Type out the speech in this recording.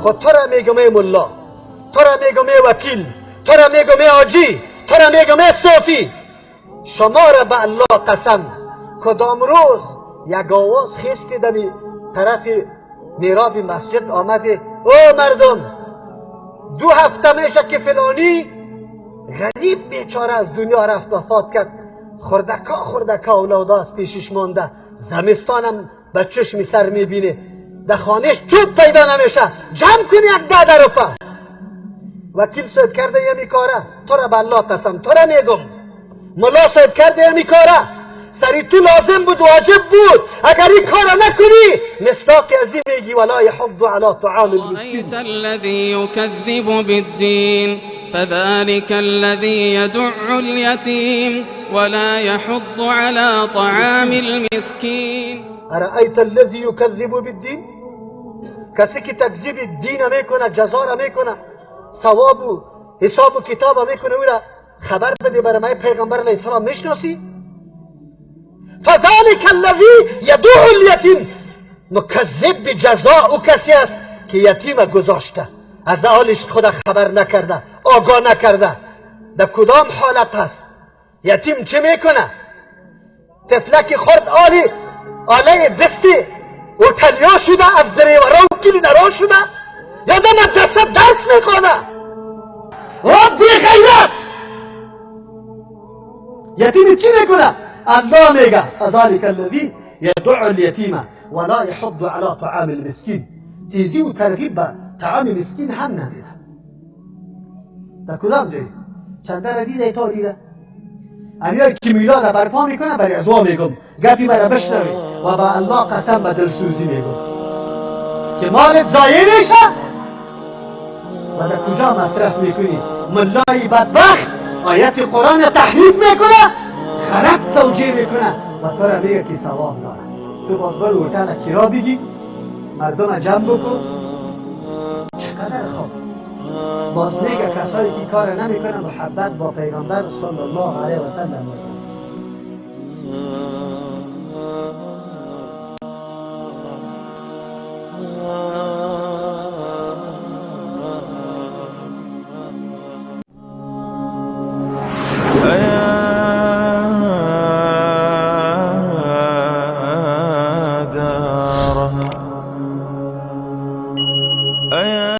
خود تو را میگم ای ملا، تو را میگم ای وکیل، تو را میگم ای حاجی، تو را میگم ای صوفی، شما را به الله قسم کدام روز یک آواز خیستی دمی طرف میراب مسجد آمده او مردم 2 هفته میشه که فلانی غریب بیچاره از دنیا رفت وفات کرد، خوردکا اولاداست پیشش مانده، زمستانم به چشم سر میبینه، در خانهش چوب پیدا نمیشه، جمع کنی 10 روپه. وکیل صاحب کرده یمی کاره، تو را به الله قسم تو را میگم، ملا صاحب کرده یمی کاره، سری تو لازم بود واجب بود، اگر این کار نکنی مصداق از این میگی ولا یحض علی طعام المسکین. رأيت الذي يكذب بالدين فذلك الذي يدع اليتيم ولا يحض على طعام المسكين. رأيت الذي يكذب بالدين، کسی که تکذیب دین میکنه، جزا را میکنه، ثواب و حساب و کتاب میکنه، او را خبر بده برای من پیغمبر علیه السلام میشناسی؟ فذلك الذي يدع الیتیم، مکذب به جزا او کسی است که یتیم گذاشته، از حالش خود خبر نکرده، آگاه نکرده. در کدام حالت هست؟ یتیم چه میکنه؟ طفلک خورد آله دستی و تلیا شده، از دریورا و کلی نرا شده، یا در مدرسه درس میخوانه و بی غیرت. یتیم چی میکنه؟ الله میگه فذلك الذی یدع الیتیم ولا یحض علی طعام المسکین، تیزی و ترغیب به طعام مسکین هم نمیده. در کدام جایی؟ چنده را دیده تا دیده؟ امیایی که میلاد برپا میکنه برای ازوا میگم، گپی برای بشنوی و با الله قسم به دلسوزی میگم که مالت ضایع میشه و در کجا مصرف میکنی؟ ملای بدبخت آیت قرآن تحریف میکنه، غلط توجیه میکنه و تو را میگه که ثواب داره. تو باز برو هتل کرا بگی، مردم جمع بکن، چقدر خوب. باز میگه کسایی که کار نمیکنن محبت با پیغمبر صلی الله علیه و سلم.